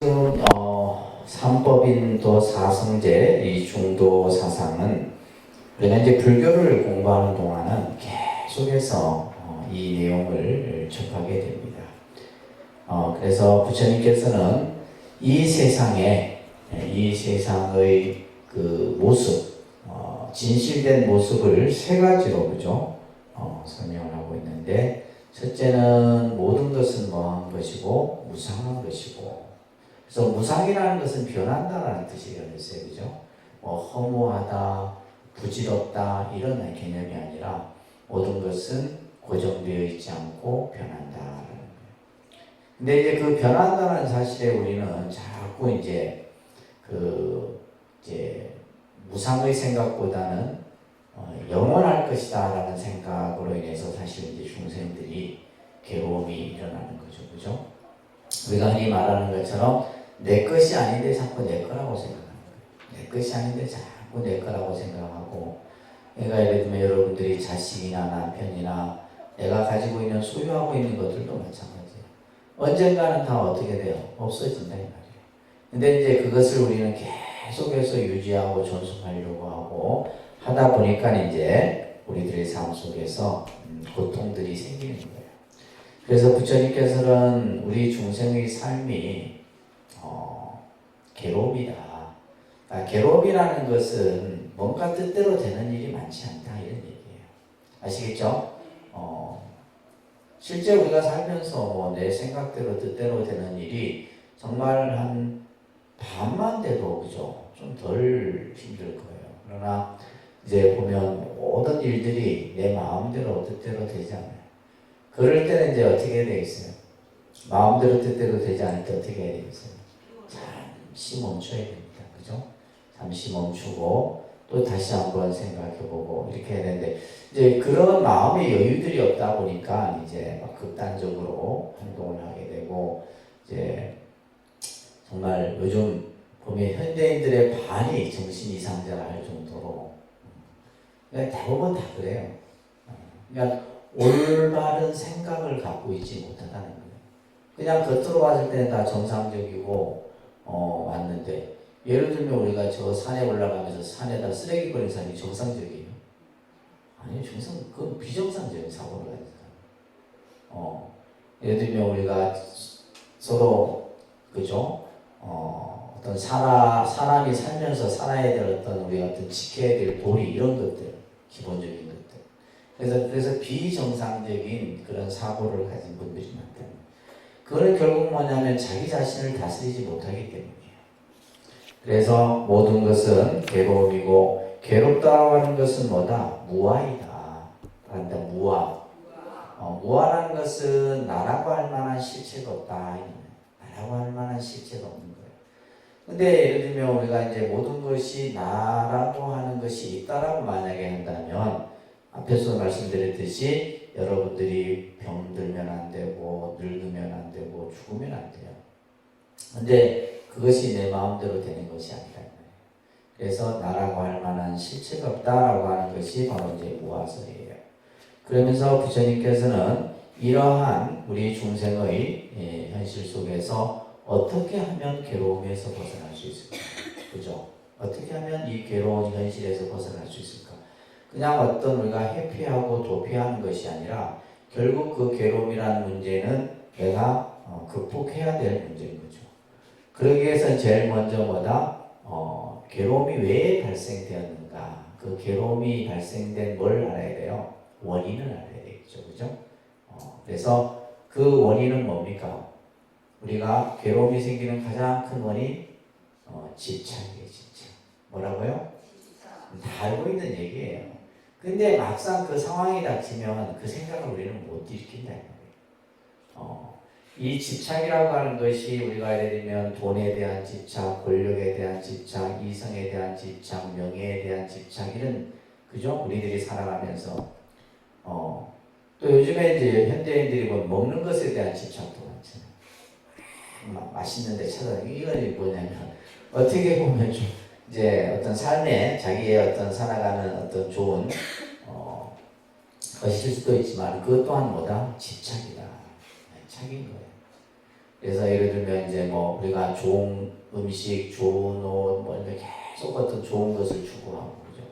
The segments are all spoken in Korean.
지금 삼법인도 사성제 이 중도 사상은 우리가 이제 불교를 공부하는 동안은 계속해서 이 내용을 접하게 됩니다. 그래서 부처님께서는 이 세상의 그 모습, 진실된 모습을 세 가지로 그죠? 설명을 하고 있는데, 첫째는 모든 것은 뭐한 것이고 무상한 것이고, 그래서 무상이라는 것은 변한다라는 뜻이겠어요, 그죠? 허무하다, 부질없다 이런 개념이 아니라 모든 것은 고정되어 있지 않고 변한다. 근데 이제 그 변한다는 사실에 우리는 자꾸 이제 무상의 생각보다는 영원할 것이다라는 생각으로 인해서 사실 이제 중생들이 괴로움이 일어나는 거죠, 그죠? 우리가 흔히 말하는 것처럼 내 것이 아닌데 자꾸 내 거라고 생각하는 거예요. 내 것이 아닌데 자꾸 내 거라고 생각하고, 그러니까 예를 들면 여러분들이 자식이나 남편이나 내가 가지고 있는 소유하고 있는 것들도 마찬가지예요. 언젠가는 다 어떻게 돼요? 없어진다 이 말이에요. 근데 이제 그것을 우리는 계속해서 유지하고 존속하려고 하고 하다 보니까 이제 우리들의 삶 속에서 고통들이 생기는 거예요. 그래서 부처님께서는 우리 중생의 삶이 괴로움이다. 괴로움이라는 것은 뭔가 뜻대로 되는 일이 많지 않다 이런 얘기예요. 아시겠죠? 실제 우리가 살면서 내 생각대로 뜻대로 되는 일이 정말 한 반만 돼도 그죠? 좀 덜 힘들 거예요. 그러나 이제 보면 모든 일들이 내 마음대로 뜻대로 되지 않아요. 그럴 때는 이제 어떻게 되어 있어요? 마음대로 뜻대로 되지 않을 때 어떻게 해야 되겠어요? 잠시 멈춰야 됩니다. 그죠? 잠시 멈추고 또 다시 한번 생각해보고 이렇게 해야 되는데, 이제 그런 마음의 여유들이 없다 보니까 이제 막 극단적으로 행동을 하게 되고, 이제 정말 요즘 보면 현대인들의 반이 정신 이상자라 할 정도로, 그러니까 대부분 다 그래요. 그러니까 올바른 생각을 갖고 있지 못하다는 거예요. 그냥 겉으로 봤을 때는 다 정상적이고 왔는데, 예를 들면 우리가 저 산에 올라가면서 산에다 쓰레기 버리는 사람이 정상적이에요? 아니요, 그건 비정상적인 사고를 가진 사람. 예를 들면 우리가 서로 그죠? 어떤 사람이 살면서 살아야 될 어떤 우리가 어떤 지켜야 될 도리 이런 것들, 기본적인 것들. 그래서 비정상적인 그런 사고를 가진 분들이 많다. 그거는 결국 뭐냐면 자기 자신을 다스리지 못하기 때문이에요. 그래서 모든 것은 괴로움이고, 괴롭다고 하는 것은 뭐다? 무아이다. 그런다, 무아. 무아라는 것은 나라고 할 만한 실체가 없다. 나라고 할 만한 실체가 없는 거예요. 근데 예를 들면 우리가 이제 모든 것이 나라고 하는 것이 있다라고 만약에 한다면, 앞에서 말씀드렸듯이 여러분들이 병들면 안 되고 늙으면 안 되고 죽으면 안 돼요. 근데 그것이 내 마음대로 되는 것이 아니라, 그래서 나라고 할 만한 실체가 없다라고 하는 것이 바로 이제 무아설이에요. 그러면서 부처님께서는 이러한 우리 중생의 현실 속에서 어떻게 하면 괴로움에서 벗어날 수 있을까? 그죠? 어떻게 하면 이 괴로운 현실에서 벗어날 수 있을까? 그냥 어떤 우리가 회피하고 도피하는 것이 아니라 결국 그 괴로움이라는 문제는 내가 극복해야 될 문제인 거죠. 그러기 위해서 제일 먼저 뭐다? 괴로움이 왜 발생되었는가? 그 괴로움이 발생된 뭘 알아야 돼요? 원인을 알아야 되겠죠. 그죠? 그래서 그 원인은 뭡니까? 우리가 괴로움이 생기는 가장 큰 원인, 집착이에요, 집착. 뭐라고요? 다 알고 있는 얘기예요. 근데 막상 그 상황이 닥치면 그 생각을 우리는 못 일으킨다. 이 집착이라고 하는 것이 우리가 예를 들면 돈에 대한 집착, 권력에 대한 집착, 이성에 대한 집착, 명예에 대한 집착, 이런, 그죠? 우리들이 살아가면서 또 요즘에 이제 현대인들이 먹는 것에 대한 집착도 많잖아요. 맛있는 데 찾아다니고, 이건 뭐냐면 어떻게 보면 좀 이제 어떤 삶에 자기의 어떤 살아가는 어떤 좋은 것일 수도 있지만, 그것 또한 뭐다? 집착이다. 착인 거예요. 그래서 예를 들면 이제 뭐 우리가 좋은 음식, 좋은 옷, 뭐 이렇게 계속 어떤 좋은 것을 추구하고 그죠.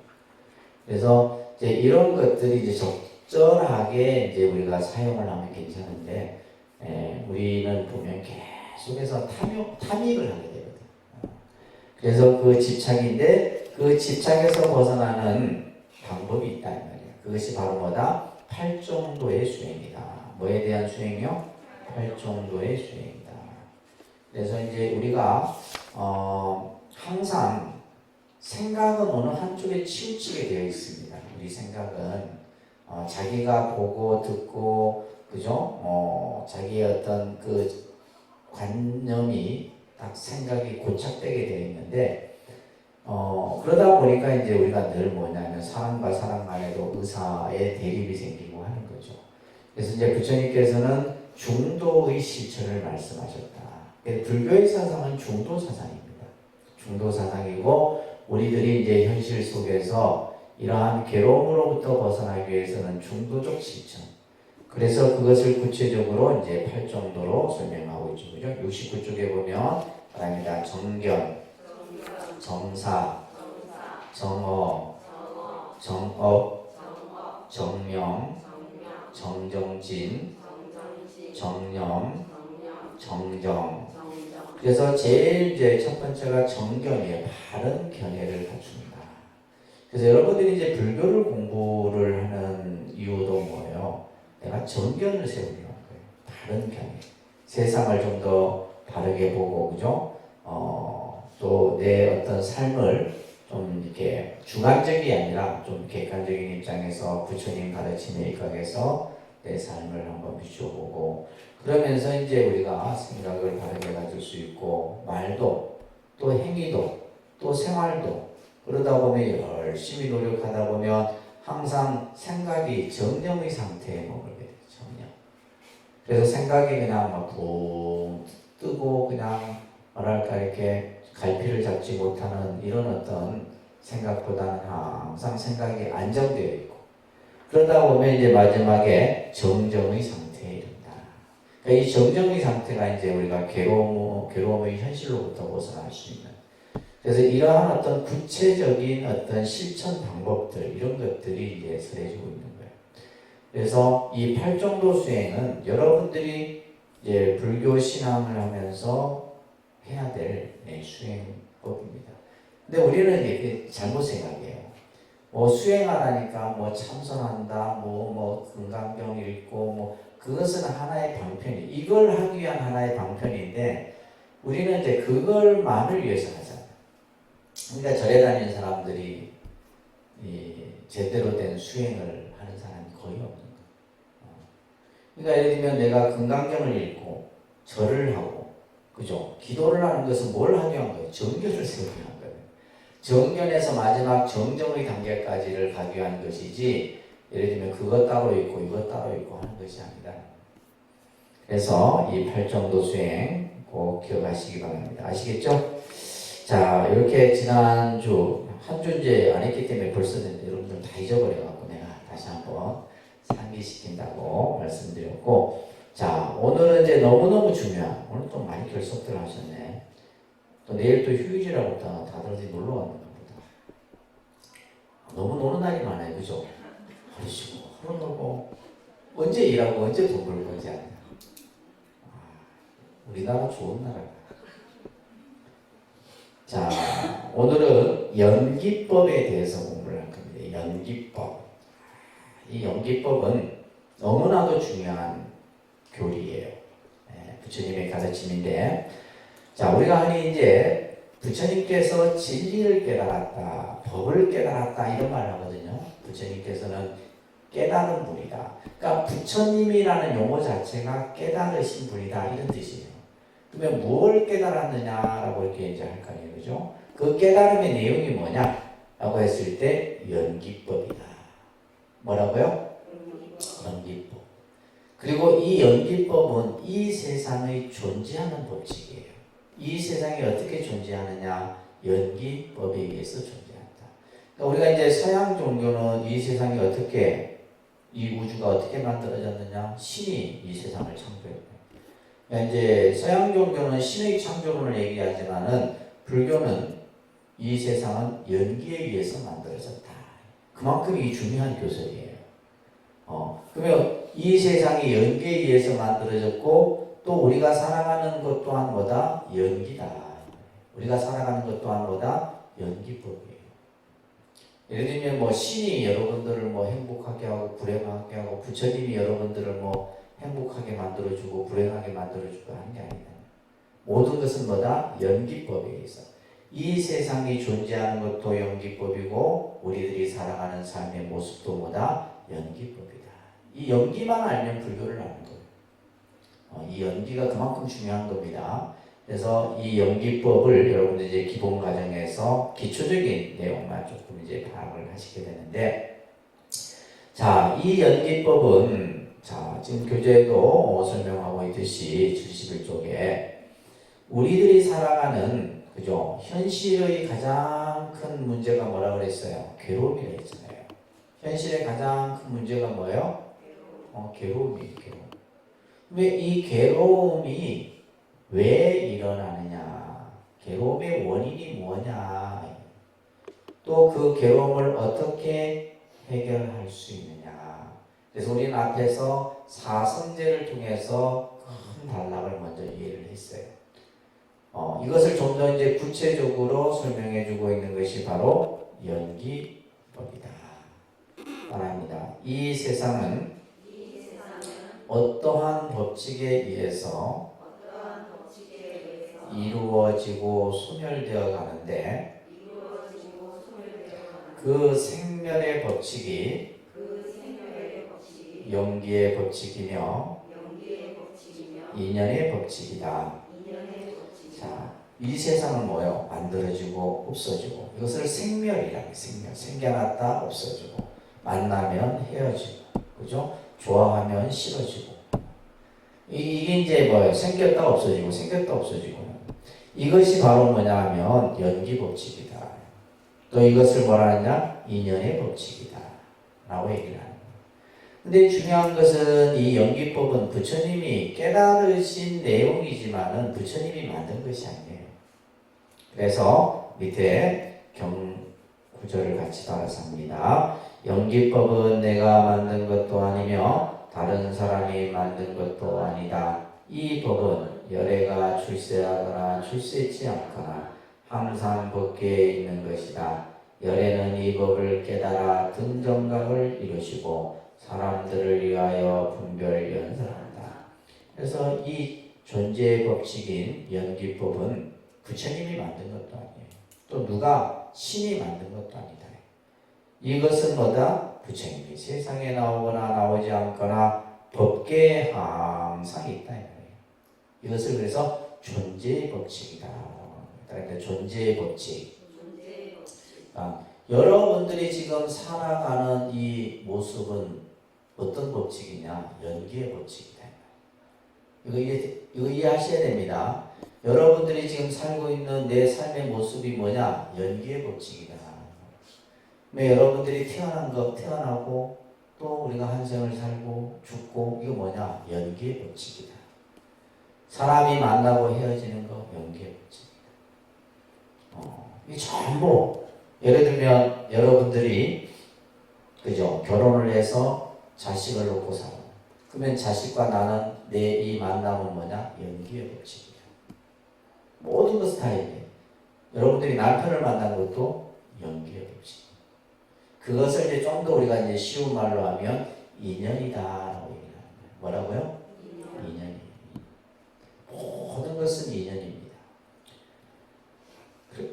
그래서 이제 이런 것들이 이제 적절하게 이제 우리가 사용을 하면 괜찮은데, 우리는 보면 계속해서 탐닉을 하게 되거든. 그래서 그 집착인데 그 집착에서 벗어나는 방법이 있다 이 말이야. 그것이 바로 뭐다? 팔정도의 수행이다. 뭐에 대한 수행이요? 팔정도의 수행이다. 그래서 이제 우리가 항상 생각은 어느 한쪽에 치우치게 되어 있습니다. 우리 생각은 자기가 보고 듣고 그죠? 자기의 어떤 그 관념이 딱 생각이 고착되게 되어 있는데 그러다 보니까 이제 우리가 늘 뭐냐면 사람과 사람 간에도 의사의 대립이 생기고 하는 거죠. 그래서 이제 부처님께서는 중도의 실천을 말씀하셨다. 불교의 사상은 중도 사상입니다. 중도 사상이고 우리들이 이제 현실 속에서 이러한 괴로움으로부터 벗어나기 위해서는 중도적 실천. 그래서 그것을 구체적으로 이제 8정도로 설명하고 있죠. 그죠? 69쪽에 보면 말합니다. 정견, 정사, 정어, 정업, 정명, 정정진, 정념, 정정. 그래서 제일 이제 첫 번째가 정견이에요. 바른 견해를 갖춘다. 그래서 여러분들이 이제 불교를 공부를 하는 이유도 뭐예요? 내가 정견을 세우려는 거예요. 바른 견해. 세상을 좀 더 바르게 보고, 그죠? 또 내 어떤 삶을 좀 이렇게 주관적이 아니라 좀 객관적인 입장에서 부처님 가르침에 입각해서 내 삶을 한번 비춰보고, 그러면서 이제 우리가 생각을 바르게 가질 수 있고, 말도, 또 행위도, 또 생활도, 그러다 보면 열심히 노력하다 보면 항상 생각이 정념의 상태에 머물게 돼요. 정념. 그래서 생각이 그냥 막 붕 뜨고 그냥 뭐랄까 이렇게 갈피를 잡지 못하는 이런 어떤 생각보다는 항상 생각이 안정되어 있고, 그러다 보면 이제 마지막에 정정의 상태에 이른다. 그러니까 이 정정의 상태가 이제 우리가 괴로움의 현실로부터 벗어날 수 있는. 그래서 이러한 어떤 구체적인 어떤 실천 방법들, 이런 것들이 이제 설해지고 있는 거예요. 그래서 이 팔정도 수행은 여러분들이 이제 불교 신앙을 하면서 해야 될 수행법입니다. 근데 우리는 이게 잘못 생각해요. 뭐 수행하라니까 뭐 참선한다, 뭐 금강경 읽고 뭐 그것은 하나의 방편이, 이걸 하기 위한 하나의 방편인데 우리는 이제 그걸만을 위해서 하잖아요. 그러니까 절에 다니는 사람들이 제대로 된 수행을 하는 사람이 거의 없는 거예요. 그러니까 예를 들면 내가 금강경을 읽고 절을 하고 그죠? 기도를 하는 것은 뭘 하기 위한 거예요? 정견을 세우기 위한 거예요. 정견에서 마지막 정정의 단계까지를 가기 위한 것이지, 예를 들면 그것 따로 있고 이것 따로 있고 하는 것이 아니다. 그래서 이 팔정도 수행 꼭 기억하시기 바랍니다. 아시겠죠? 자, 이렇게 지난주 한 주 이제 안 했기 때문에 벌써 여러분들 다 잊어버려갖고 내가 다시 한번 상기시킨다고 말씀드렸고, 자, 오늘은 이제 너무너무 중요한, 오늘 좀 많이 결석들 하셨네. 또 내일 또 휴일이라고 다들 어디 놀러 왔는가 보다. 너무 노는 날이 많아요. 그죠? 하루 쉬고, 하루 놀고, 언제 일하고, 언제 돈 벌고, 언제 안 해. 우리나라 좋은 나라야. 자, 오늘은 연기법에 대해서 공부를 할 겁니다. 연기법. 이 연기법은 너무나도 중요한 교리예요. 부처님의 가르침인데, 자, 우리가 흔히 이제 부처님께서 진리를 깨달았다, 법을 깨달았다 이런 말을 하거든요. 부처님께서는 깨달은 분이다. 그러니까 부처님이라는 용어 자체가 깨달으신 분이다 이런 뜻이에요. 그러면 무엇을 깨달았느냐라고 이렇게 이제 할 거 아니에요, 그죠? 그 깨달음의 내용이 뭐냐라고 했을 때 연기법이다. 뭐라고요? 연기법. 그리고 이 연기법은 이 세상의 존재하는 법칙이에요. 이 세상이 어떻게 존재하느냐? 연기법에 의해서 존재한다. 그러니까 우리가 이제 서양 종교는 이 세상이 어떻게, 이 우주가 어떻게 만들어졌느냐? 신이 이 세상을 창조했고, 이제 서양 종교는 신의 창조론을 얘기하지만은 불교는 이 세상은 연기에 의해서 만들어졌다. 그만큼 이 중요한 교설이에요. 그러면 이 세상이 연기에 의해서 만들어졌고 또 우리가 살아가는 것 또한 뭐다? 연기다. 우리가 살아가는 것 또한 뭐다? 연기법이에요. 예를 들면 뭐 신이 여러분들을 뭐 행복하게 하고 불행하게 하고 부처님이 여러분들을 뭐 행복하게 만들어주고 불행하게 만들어주고 하는 게 아니다. 모든 것은 뭐다? 연기법에 의해서. 이 세상이 존재하는 것도 연기법이고 우리들이 살아가는 삶의 모습도 뭐다? 연기법이다. 이 연기만 알면 불교를 아는 거예요. 이 연기가 그만큼 중요한 겁니다. 그래서 이 연기법을 여러분들 이제 기본 과정에서 기초적인 내용만 조금 이제 파악을 하시게 되는데, 자, 이 연기법은 자, 지금 교재에도 설명하고 있듯이 71쪽에 우리들이 살아가는 그죠? 현실의 가장 큰 문제가 뭐라 그랬어요? 괴로움이라 했잖아요. 현실의 가장 큰 문제가 뭐예요? 괴로움이에요. 괴로움. 왜 이 괴로움이 왜 일어나느냐? 괴로움의 원인이 뭐냐? 또 그 괴로움을 어떻게 해결할 수 있느냐? 그래서 우리는 앞에서 사성제를 통해서 큰 단락을 먼저 이해를 했어요. 이것을 좀 더 이제 구체적으로 설명해 주고 있는 것이 바로 연기법이다. 말합니다. 이 세상은 어떠한 법칙에 의해서 이루어지고 소멸되어 가는데 그 생멸의 법칙이 연기의 법칙이며 인연의 법칙이다. 자, 이 세상은 뭐예요? 만들어지고 없어지고. 이것을 생멸이라고 해요. 생멸. 생겨났다 없어지고. 만나면 헤어지고. 그죠? 좋아하면 싫어지고. 이게 이제 뭐예요? 생겼다 없어지고, 생겼다 없어지고. 이것이 바로 뭐냐 하면 연기법칙이다. 또 이것을 뭐라 하냐? 인연의 법칙이다. 라고 얘기를 하는 거예요. 근데 중요한 것은 이 연기법은 부처님이 깨달으신 내용이지만은 부처님이 만든 것이 아니에요. 그래서 밑에 구절을 같이 따라서 합니다. 연기법은 내가 만든 것도 아니며 다른 사람이 만든 것도 아니다. 이 법은 열애가 출세하거나 출세치 않거나 항상 법계에 있는 것이다. 열애는 이 법을 깨달아 등정각을 이루시고 사람들을 위하여 분별 연설한다. 그래서 이 존재의 법칙인 연기법은 부처님이 만든 것도 아니에요. 또 누가 신이 만든 것도 아니다. 이것은 뭐다? 부처님이 세상에 나오거나 나오지 않거나 법계에 항상 있다. 이것을 그래서 존재의 법칙이다. 그러니까 존재의 법칙. 여러분들이 지금 살아가는 이 모습은 어떤 법칙이냐? 연기의 법칙이다. 이거 이해하셔야 됩니다. 여러분들이 지금 살고 있는 내 삶의 모습이 뭐냐? 연기의 법칙이다. 여러분들이 태어나고 또 우리가 한 생을 살고 죽고 이거 뭐냐? 연기의 법칙이다. 사람이 만나고 헤어지는 거 연기의 법칙이다. 이 전부 예를 들면 여러분들이 그죠? 결혼을 해서 자식을 놓고 살아. 그러면 자식과 나는 내 이 만남은 뭐냐? 연기의 법칙이다. 모든 것을 다 얘기해. 여러분들이 남편을 만난 것도 연기의 법칙. 그것을 이제 좀 더 우리가 이제 쉬운 말로 하면 인연이다라고 얘기를 하는 거예요. 뭐라고요? 인연이. 모든 것은 인연입니다.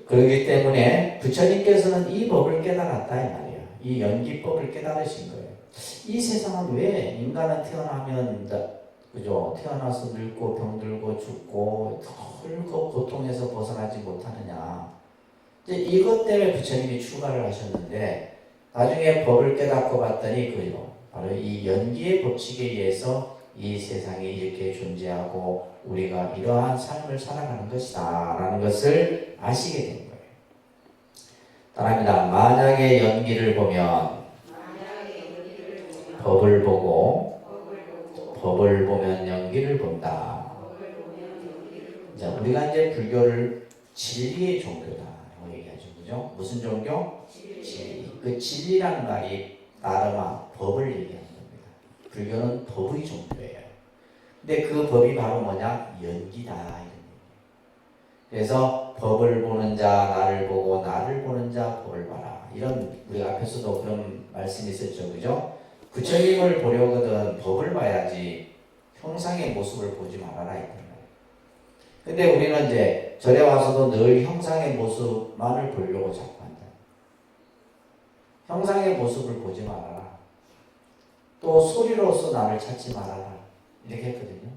그렇기 때문에 부처님께서는 이 법을 깨달았다 이 말이에요. 이 연기법을 깨달으신 거예요. 이 세상은 왜 인간은 태어나면 그죠? 태어나서 늙고 병들고 죽고 덜고 고통에서 벗어나지 못하느냐. 이제 이것 때문에 부처님이 출가를 하셨는데 나중에 법을 깨닫고 봤더니 그죠? 바로 이 연기의 법칙에 의해서 이 세상이 이렇게 존재하고 우리가 이러한 삶을 살아가는 것이다 라는 것을 아시게 된 거예요. 따라합니다. 만약에 연기를 보면 법을 보고 법을 보면 연기를 본다. 자, 우리가 이제 불교를 진리의 종교다라고 얘기하죠. 그죠? 무슨 종교? 진리. 그 진리라는 말이 나름아 법을 얘기하는 겁니다. 불교는 법의 종교예요. 근데 그 법이 바로 뭐냐? 연기다. 이런 얘기예요. 그래서 법을 보는 자 나를 보고 나를 보는 자 법을 봐라. 이런 우리가 앞에서도 그런 말씀이 있었죠. 그죠? 부처님을 보려거든 법을 봐야지 형상의 모습을 보지 말아라. 이런 거예요. 근데 우리는 이제 절에 와서도 늘 형상의 모습만을 보려고 자꾸 한다. 형상의 모습을 보지 말아라. 또 소리로서 나를 찾지 말아라. 이렇게 했거든요.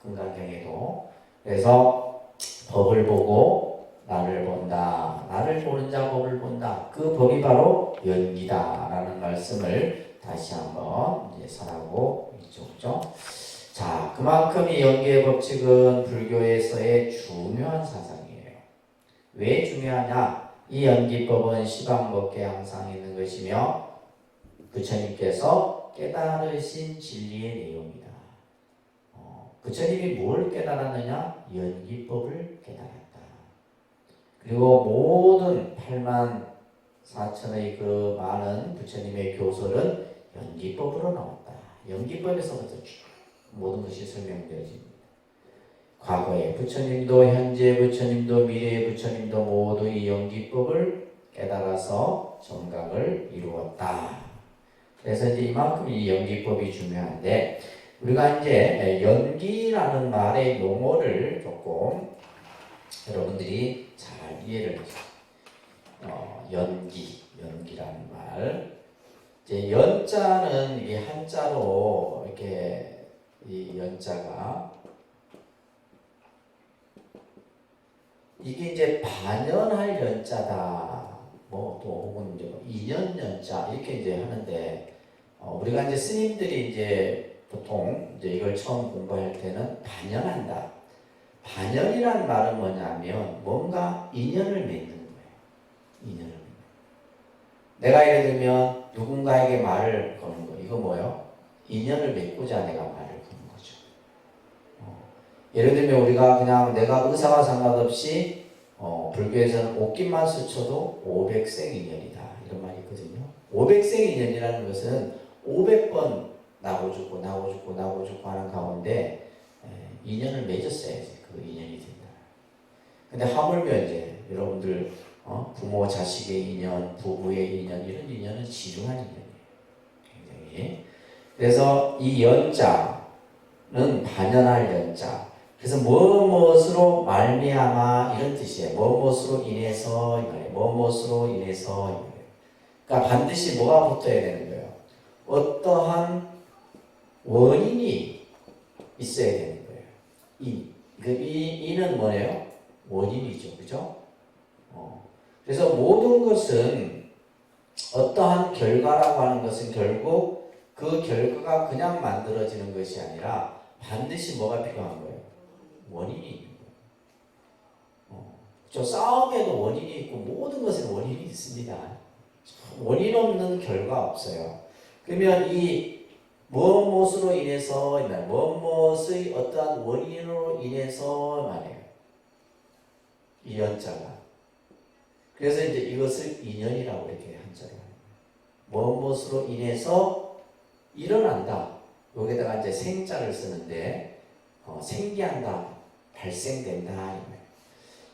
금강경에도. 그래서 법을 보고 나를 본다. 나를 보는 자 법을 본다. 그 법이 바로 연기다라는 말씀을 다시 한번 이제 선하고 있죠. 그죠? 자, 그만큼 이 연기의 법칙은 불교에서의 중요한 사상이에요. 왜 중요하냐? 이 연기법은 시방법계 항상 있는 것이며 부처님께서 깨달으신 진리의 내용이다. 부처님이 뭘 깨달았느냐? 연기법을 깨달았다. 그리고 모든 8만 4천의 그 많은 부처님의 교설은 연기법으로 나왔다. 연기법에서부터 모든 것이 설명되어집니다. 과거의 부처님도 현재 부처님도 미래의 부처님도 모두 이 연기법을 깨달아서 정각을 이루었다. 그래서 이제 이만큼 이 연기법이 중요한데 우리가 이제 연기라는 말의 용어를 조금 여러분들이 잘 이해를 연기라는 말. 이제 연자는 이게 한자로 이렇게 이 연자가 이게 이제 반연할 연자다. 뭐 또 혹은 이제 인연 연자 이렇게 이제 하는데 우리가 이제 스님들이 이제 보통 이제 이걸 처음 공부할 때는 반연한다. 반연이란 말은 뭐냐면 뭔가 인연을 맺는 거예요. 인연을 맺는. 내가 예를 들면 누군가에게 말을 거는 거 이거 뭐예요? 인연을 맺고자 내가 말을 거는 거죠. 예를 들면 우리가 그냥 내가 의사와 상관없이 불교에서는 옷깃만 스쳐도 500생 인연이다 이런 말이 있거든요. 500생 인연이라는 것은 500번 나고 죽고 나고 죽고 나고 죽고 하는 가운데 인연을 맺었어야지 그 인연이 된다. 근데 하물며 이제 여러분들 부모 자식의 인연, 부부의 인연 이런 인연은 지중한 인연이에요. 굉장히. 그래서 이 연자는 반연할 연자. 그래서 무엇으로 말미암아 이런 뜻이에요. 무엇으로 인해서 이거예요. 무엇으로 인해서 이거예요. 그러니까 반드시 뭐가 붙어야 되는 거예요. 어떠한 원인이 있어야 되는 거예요. 이 인은 뭐예요? 원인이죠, 그죠? 그래서 모든 것은 어떠한 결과라고 하는 것은 결국 그 결과가 그냥 만들어지는 것이 아니라 반드시 뭐가 필요한 거예요? 원인이 있는 거예요. 저 싸움에도 원인이 있고 모든 것에 원인이 있습니다. 원인 없는 결과 없어요. 그러면 이 무엇으로 인해서 무엇의 어떠한 원인으로 인해서 말이에요. 이 연자가. 그래서 이제 이것을 인연이라고 이렇게 한자로 합니다. 무엇으로 인해서 일어난다. 여기다가 이제 생자를 쓰는데 생기한다, 발생된다.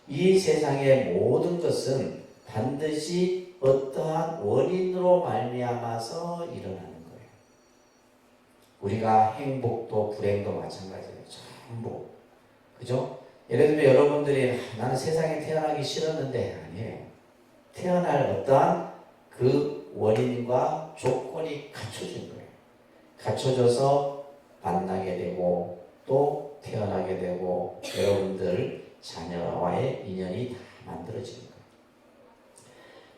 이 세상의 모든 것은 반드시 어떠한 원인으로 말미암아서 일어나는 거예요. 우리가 행복도 불행도 마찬가지예요. 전부. 그죠? 예를 들면 여러분들이 나는 세상에 태어나기 싫었는데 아니에요. 태어날 어떠한 그 원인과 조건이 갖춰진 거예요. 갖춰져서 만나게 되고 또 태어나게 되고 여러분들 자녀와의 인연이 다 만들어지는 거예요.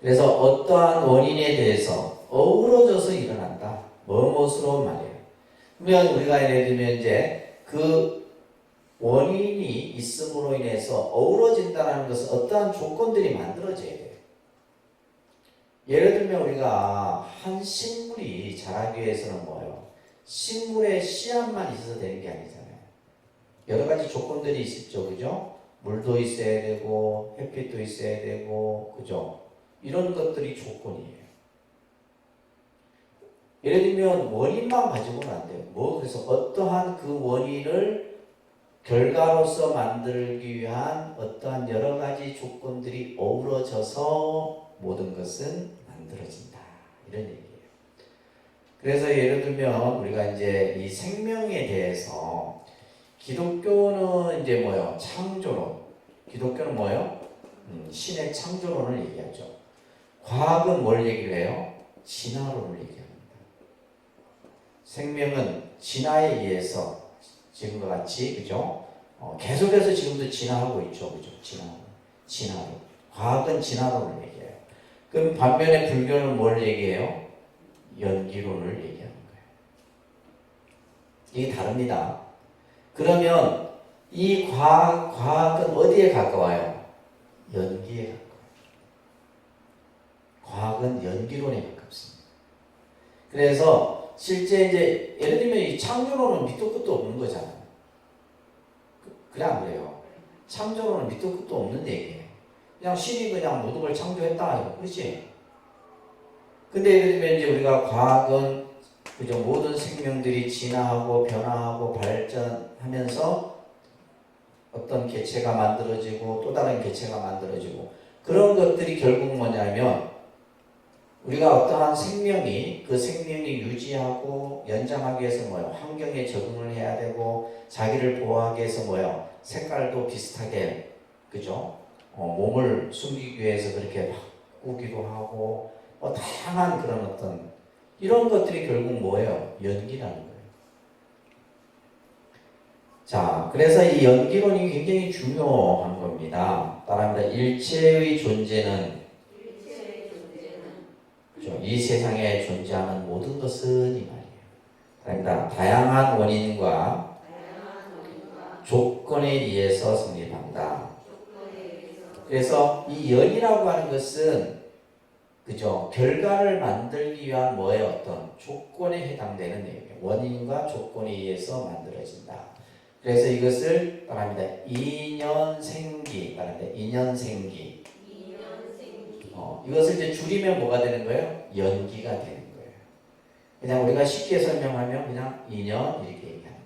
그래서 어떠한 원인에 대해서 어우러져서 일어난다. 무엇으로 말이에요. 그러면 우리가 예를 들면 이제 그 원인이 있음으로 인해서 어우러진다는 것은 어떠한 조건들이 만들어져야 돼요. 예를 들면 우리가 한 식물이 자라기 위해서는 뭐예요? 식물의 씨앗만 있어서 되는 게 아니잖아요. 여러 가지 조건들이 있죠, 그죠? 물도 있어야 되고 햇빛도 있어야 되고 그죠? 이런 것들이 조건이에요. 예를 들면 원인만 가지고는 안 돼요. 그래서 어떠한 그 원인을 결과로서 만들기 위한 어떠한 여러 가지 조건들이 어우러져서 모든 것은 만들어진다. 이런 얘기예요. 그래서 예를 들면 우리가 이제 이 생명에 대해서 기독교는 이제 뭐요? 창조론. 기독교는 뭐요? 신의 창조론을 얘기하죠. 과학은 뭘 얘기를 해요? 진화론을 얘기합니다. 생명은 진화에 의해서 지금과 같이 그죠? 계속해서 지금도 진화하고 있죠, 그죠? 진화론. 과학은 진화론을 얘기해요. 그럼 반면에 불교는 뭘 얘기해요? 연기론을 얘기하는 거예요. 이게 다릅니다. 그러면 이 과학은 어디에 가까워요? 연기에 가까워요. 과학은 연기론에 가깝습니다. 그래서 실제 이제 예를 들면 이 창조론은 밑도 끝도 없는 거잖아요. 그래 안 그래요? 창조론은 밑도 끝도 없는 얘기예요. 그냥 신이 그냥 모든 걸 창조했다. 그렇지? 근데 예를 들면 이제 우리가 과학은 그죠? 모든 생명들이 진화하고 변화하고 발전하면서 어떤 개체가 만들어지고 또 다른 개체가 만들어지고 그런 것들이 결국 뭐냐면 우리가 어떠한 생명이 그 생명이 유지하고 연장하기 위해서 뭐예요? 환경에 적응을 해야 되고 자기를 보호하기 위해서 뭐예요? 색깔도 비슷하게 그죠? 몸을 숨기기 위해서 그렇게 바꾸기도 하고 다양한 그런 어떤 이런 것들이 결국 뭐예요? 연기라는 거예요. 자, 그래서 이 연기론이 굉장히 중요한 겁니다. 따라합니다. 일체의 존재는 그렇죠? 이 세상에 존재하는 모든 것은 이 말이에요. 따라합니다. 다양한 원인과 조건에 의해서 성립한다. 그래서 이 연이라고 하는 것은 그죠? 결과를 만들기 위한 뭐의 어떤 조건에 해당되는 내용이에요. 원인과 조건에 의해서 만들어진다. 그래서 이것을 말합니다. 인연생기 말합니다. 인연생기. 이것을 이제 줄이면 뭐가 되는 거예요? 연기가 되는 거예요. 그냥 우리가 쉽게 설명하면 그냥 인연 이렇게 얘기하는 거예요.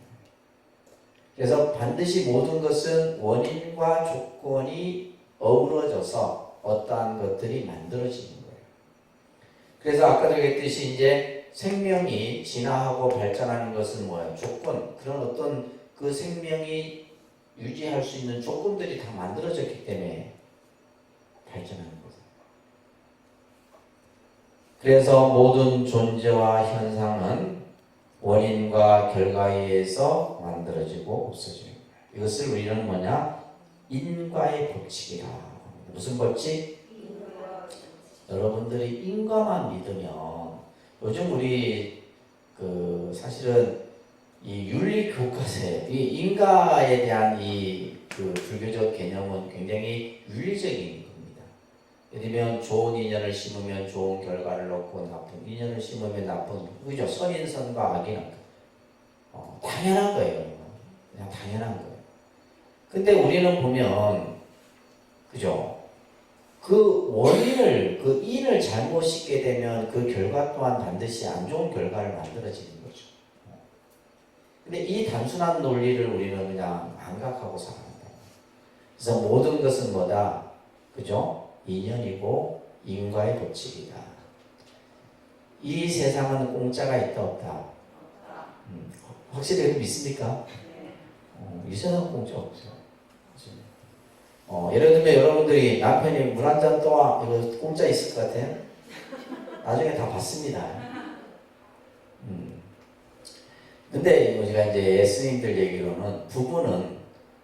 그래서 반드시 모든 것은 원인과 조건이 어우러져서 어떠한 것들이 만들어지는 거예요. 그래서 아까도 얘기했듯이 이제 생명이 진화하고 발전하는 것은 뭐예요? 조건. 그런 어떤 그 생명이 유지할 수 있는 조건들이 다 만들어졌기 때문에 발전하는 거죠. 그래서 모든 존재와 현상은 원인과 결과에 의해서 만들어지고 없어지는 거예요. 이것을 우리는 뭐냐? 인과의 법칙이라. 무슨 법칙? 여러분들이 인과만 믿으면 요즘 우리 사실은 이 윤리 교과서에 이 인과에 대한 이 불교적 개념은 굉장히 윤리적인 겁니다. 예를 들면 좋은 인연을 심으면 좋은 결과를 얻고 나쁜 인연을 심으면 나쁜 그죠? 선인선과 악인 당연한 거예요. 그냥 당연한 거예요. 근데 우리는 보면 그죠? 그 원인을 그 인을 잘못 싣게 되면 그 결과 또한 반드시 안 좋은 결과를 만들어지는 거죠. 근데 이 단순한 논리를 우리는 그냥 망각하고 살아간다. 그래서 모든 것은 뭐다? 그죠? 인연이고 인과의 법칙이다. 이 세상은 공짜가 있다 없다? 확실히 믿습니까? 이 세상은 공짜 없어요. 예를 들면 여러분들이 남편이 물 한 잔 떠와 이거 공짜 있을 것 같아요? 나중에 다 받습니다. 근데 제가 이제 예수님들 얘기로는 부부는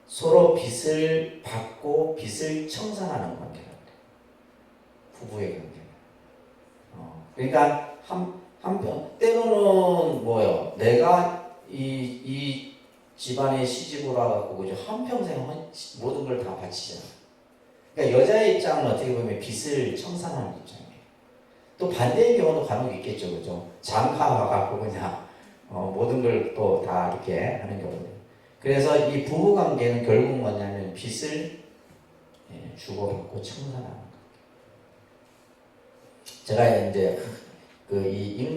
서로 빚을 받고 빚을 청산하는 관계라고 그래요. 부부의 관계. 그러니까 한편 때로는 뭐요? 내가 이 집안의 시집을 와갖고 그죠? 한평생 모든 걸 다 바치잖아. 그러니까 여자의 입장은 어떻게 보면 빚을 청산하는 입장이에요. 또 반대의 경우도 간혹 있겠죠, 그죠? 장가와갖고 그냥 모든 걸 또 다 이렇게 하는 경우들. 그래서 이 부부 관계는 결국 뭐냐면 빚을 주고받고 청산하는 것. 제가 이제 이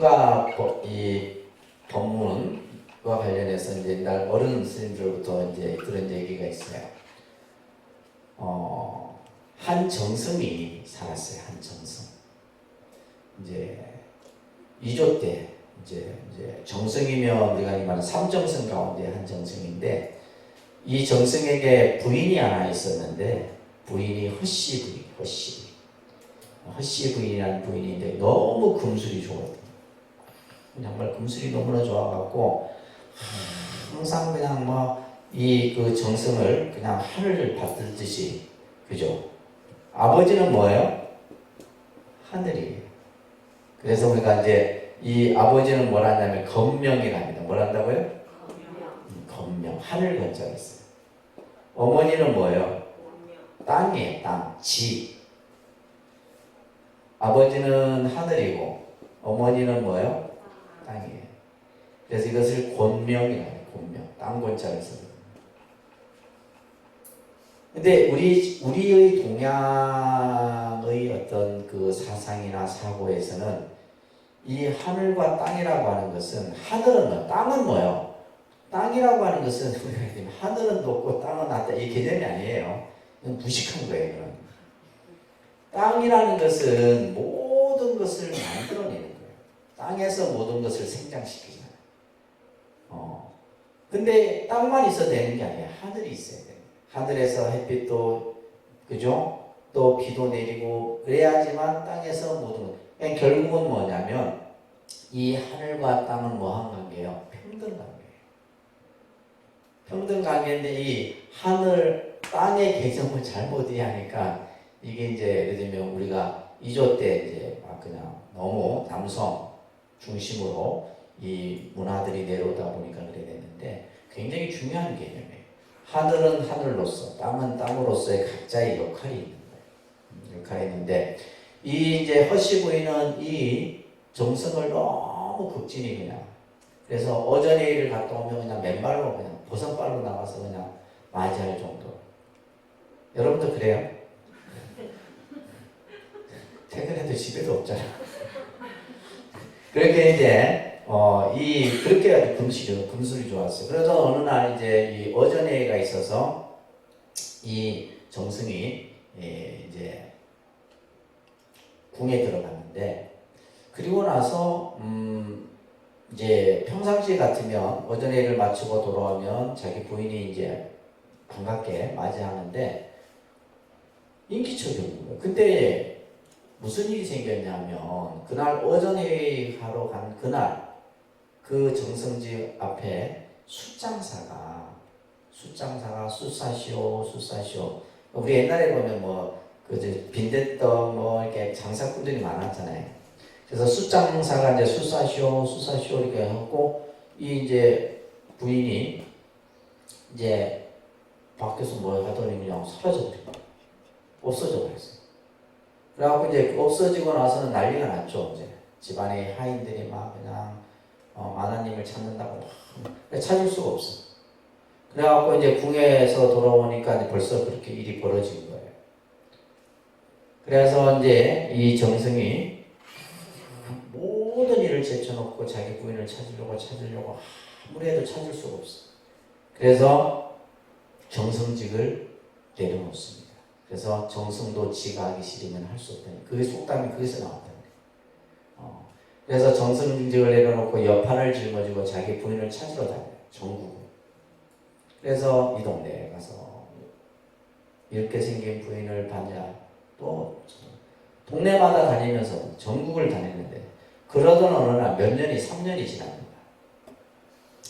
이 법문과 관련해서 이제 옛날 어른 스님들로부터 이제 들은 얘기가 있어요. 한정승이 살았어요. 한정승. 이제 2조 때 이제 정승이면 우리가 말하는 삼정승 가운데 한정승인데, 이 정승에게 부인이 하나 있었는데 부인이 허씨 부인이라는 부인인데 너무 금술이 좋았대요. 정말 금술이 너무나 좋아갖고 항상 그냥 그 정승을 그냥 하늘을 받들듯이, 그죠? 아버지는 뭐예요? 하늘이에요. 그래서 우리가 이제 이 아버지는 뭐라 하냐면 건명이랍니다. 뭐라 한다고요? 건명. 하늘 건자가 있어요. 어머니는 뭐예요? 땅이에요. 땅. 지. 아버지는 하늘이고 어머니는 뭐예요? 땅이에요. 그래서 이것을 곤명이라고 해요. 곤명. 땅 건자를 써요. 근데 우리의 동양의 어떤 그 사상이나 사고에서는 이 하늘과 땅이라고 하는 것은, 하늘은 땅은 뭐예요? 땅이라고 하는 것은 우리가 하늘은 높고 땅은 낮다, 이 개념이 아니에요. 이건 무식한 거예요. 이건. 땅이라는 것은 모든 것을 만들어내는 거예요. 땅에서 모든 것을 생장시키잖아요. 근데 땅만 있어도 되는 게 아니에요. 하늘이 있어야 돼요. 하늘에서 햇빛도, 그죠? 또 비도 내리고 그래야지만 땅에서 모든 것. 그러니까 결국은 뭐냐면 이 하늘과 땅은 뭐한 관계예요? 평등 관계예요. 평등 관계인데 이 하늘, 땅의 개념을 잘못 이해하니까 이게 이제 예를 들면 우리가 2조 때 이제 그냥 너무 남성 중심으로 이 문화들이 내려오다 보니까 그래 됐는데, 굉장히 중요한 개념이에요. 하늘은 하늘로서, 땅은 땅으로서의 각자의 역할이 있는 거예요. 역할이 있는데, 이 이제 허씨 부인은 이 정성을 너무 극진히 그냥, 그래서 어전의 일을 갔다 오면 그냥 맨발로 그냥 버선발로 나가서 그냥 맞이할 정도. 여러분도 그래요? 퇴근해도 집에도 없잖아. 그렇게 이제 그렇게 금술이 좋았어요. 그래서 어느 날 이제 이 어전회가 있어서 이 정승이 이제 궁에 들어갔는데, 그리고 나서 이제 평상시 같으면 어전회를 마치고 돌아오면 자기 부인이 이제 반갑게 맞이하는데 인기척이 거예요. 그때 무슨 일이 생겼냐면, 그날 어전회의 하러 간 그날 그 정성지 앞에 숫장사가 숫사시오 우리 옛날에 보면 빈대떡 이렇게 장사꾼들이 많았잖아요. 그래서 숫장사가 이제 숫사시오 이렇게 하고, 이 이제 부인이 이제 밖에서 뭘 하더니 그냥 사라져버린 거예요. 없어져 버렸어요. 그래갖고 이제 없어지고 나서는 난리가 났죠. 이제 집안의 하인들이 막 그냥 마나님을 찾는다고 막 찾을 수가 없어. 그래갖고 이제 궁에서 돌아오니까 이제 벌써 그렇게 일이 벌어진 거예요. 그래서 이제 이 정승이 모든 일을 제쳐놓고 자기 부인을 찾으려고 아무리 해도 찾을 수가 없어. 그래서 정성직을 내려놓습니다. 그래서 정승도 지가 하기 싫으면 할 수 없다니, 그게 속담이 거기서 나왔다는 거예요. 그래서 정승직을 내려놓고 여판을 짊어지고 자기 부인을 찾으러 다녀요. 전국을. 그래서 이 동네에 가서 이렇게 생긴 부인을 봤냐, 또 동네마다 다니면서 전국을 다니는데, 그러던 어느 날 몇 년이 3년이 지납니다.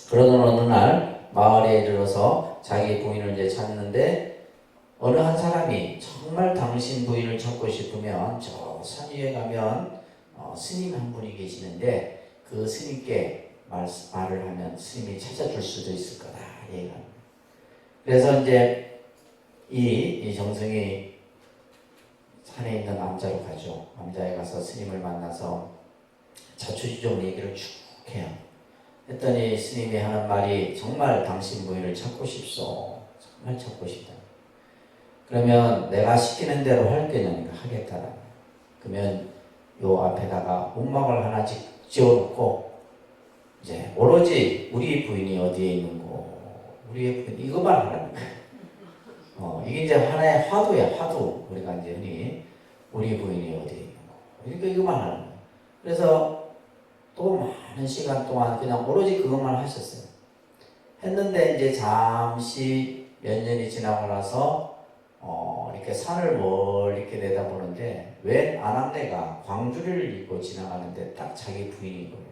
그러던 어느 날 마을에 이르러서 자기 부인을 이제 찾는데, 어느 한 사람이 정말 당신 부인을 찾고 싶으면 저 산 위에 가면 스님 한 분이 계시는데 그 스님께 말을 하면 스님이 찾아줄 수도 있을 거다 얘기합니다. 그래서 이제 이 정승이 산에 있는 남자로 가죠. 남자에 가서 스님을 만나서 자초지종 얘기를 쭉 해요. 했더니 스님이 하는 말이, 정말 당신 부인을 찾고 싶소. 정말 찾고 싶다. 그러면 내가 시키는 대로 할 거냐니까 하겠다라는 거예요. 그러면 요 앞에다가 움막을 하나 지어놓고 이제 오로지 우리 부인이 어디에 있는 거, 우리의 부인 이것만 하라는 거예요. 이게 이제 하나의 화두야, 화두. 우리가 이제 흔히 우리 부인이 어디에 있는 거, 그러니까 이것만 하는 거예요. 그래서 또 많은 시간 동안 그냥 오로지 그것만 하셨어요. 했는데 이제 잠시 몇 년이 지나고 나서 이렇게 산을 멀리 이렇게 내다보는데 웬 아낙네가 광주리를 입고 지나가는데 딱 자기 부인인 거예요.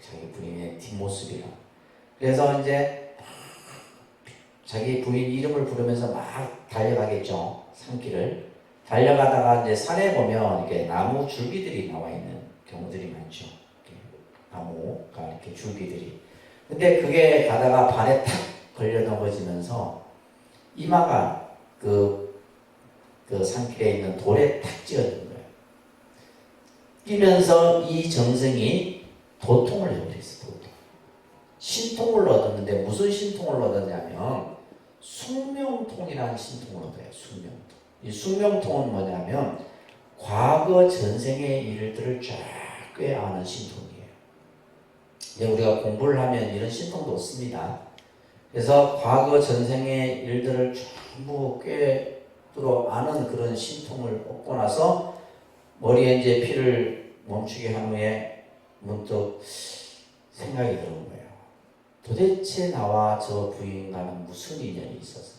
자기 부인의 뒷모습이라. 그래서 이제 자기 부인 이름을 부르면서 막 달려가겠죠. 산길을. 달려가다가 이제 산에 보면 이렇게 나무 줄기들이 나와 있는 경우들이 많죠. 나무가 이렇게 줄기들이. 근데 그게 가다가 발에 탁 걸려 넘어지면서 이마가 그 산길에 있는 돌에 탁 찧어진 거예요. 끼면서 이 정승이 도통을 해버렸어요. 도통. 신통을 얻었는데 무슨 신통을 얻었냐면 숙명통이라는 신통을 얻어요. 숙명통. 이 숙명통은 뭐냐면 과거 전생의 일들을 쫙 꿰아는 신통이에요. 이제 우리가 공부를 하면 이런 신통도 없습니다. 그래서 과거 전생의 일들을 전부 꿰뚫어 아는 그런 신통을 얻고 나서 머리에 이제 피를 멈추게 한 후에 문득 생각이 드는 거예요. 도대체 나와 저 부인과는 무슨 인연이 있어서.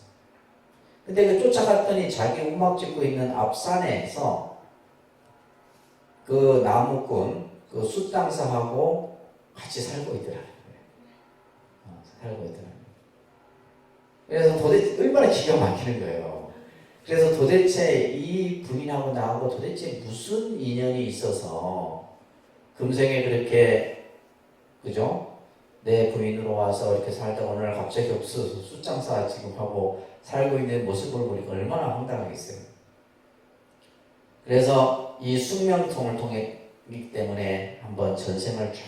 근데 그 쫓아갔더니 자기 움막 짓고 있는 앞산에서 그 나무꾼, 그 숫당사하고 같이 살고 있더라고요. 살고 있더라고요. 그래서 도대체 얼마나 기가 막히는 거예요. 그래서 도대체 이 부인하고 나하고 도대체 무슨 인연이 있어서 금생에 그렇게, 그죠? 내 부인으로 와서 이렇게 살다 오늘 갑자기 없어서 숫장사 지금 하고 살고 있는 모습을 보니까 얼마나 황당하겠어요. 그래서 이 숙명통을 통했기 때문에 한번 전생을 쭉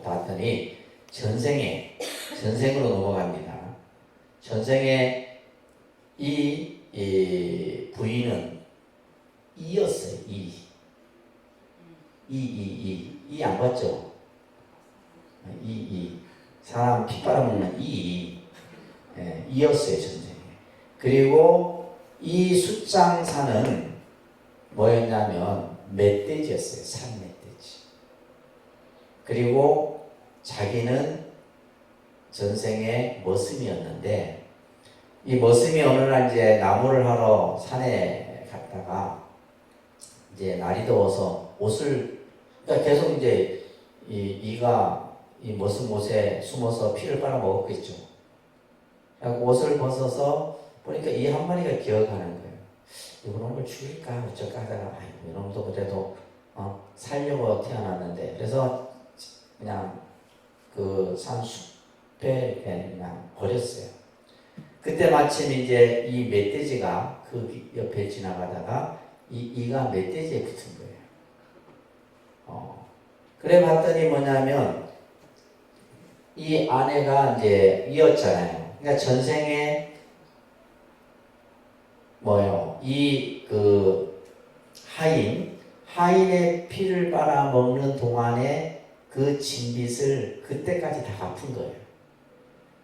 봤더니 전생으로 넘어갑니다. 전생에 이 부인은 이였어요. 이 안 봤죠? 사람 피 빨아먹는 이였어요. 전생에. 그리고 이 숫장사는 뭐였냐면 멧돼지였어요. 산멧돼지. 그리고 자기는 전생에 머슴이었는데 이 머슴이 어느 날 이제 나무를 하러 산에 갔다가 이제 날이 더워서 옷을, 그러니까 계속 이제 이가 이 머슴 옷에 숨어서 피를 빨아 먹었겠죠. 옷을 벗어서 보니까 이 한 마리가 기어가는 거예요. 이놈을 죽일까 어쩔까 하다가 이놈도 그래도 살려고 태어났는데, 그래서 그냥 그 산숲에 그냥 버렸어요. 그때 마침 이제 이 멧돼지가 그 옆에 지나가다가 이가 멧돼지에 붙은 거예요. 그래 봤더니 뭐냐면 이 아내가 이제 이었잖아요. 그러니까 전생에 이 그 하인의 피를 빨아먹는 동안에 그 진 빚을 그때까지 다 갚은 거예요.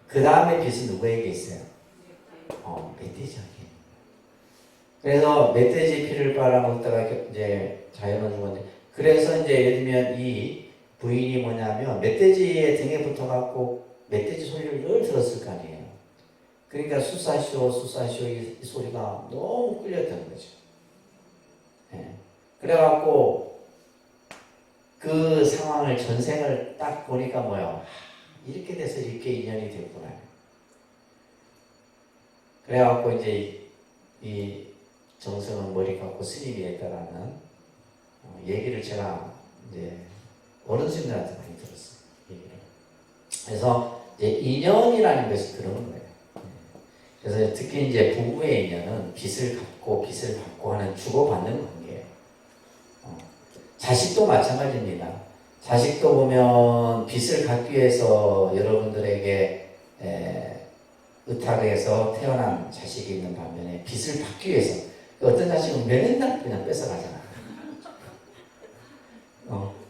그 다음에 빚은 누구에게 있어요? 멧돼지에게. 그래서 멧돼지 피를 빨아먹다가 이제 자연을 죽었는데, 그래서 이제 예를 들면 이 부인이 뭐냐면 멧돼지의 등에 붙어갖고 멧돼지 소리를 늘 들었을 거 아니에요. 그러니까 수사시오 이 소리가 너무 끌렸던 거죠. 그래갖고 그 상황을 전생을 딱 보니까 이렇게 돼서 이렇게 인연이 됐구나. 그래갖고 이제 이 정성은 머리 깎고 스님이 됐다라는 얘기를 제가 이제 어른스님들한테 많이 들었어요. 얘기를. 그래서 이제 인연이라는 것이 그런 거예요. 그래서 특히 이제 부부의 인연은 빚을 갚고 빚을 받고 하는 주고받는 관계예요. 자식도 마찬가지입니다. 자식도 보면 빚을 갚기 위해서 여러분들에게 의탁에서 태어난 자식이 있는 반면에 빚을 받기 위해서 어떤 자식은 맨날 그냥 뺏어가잖아.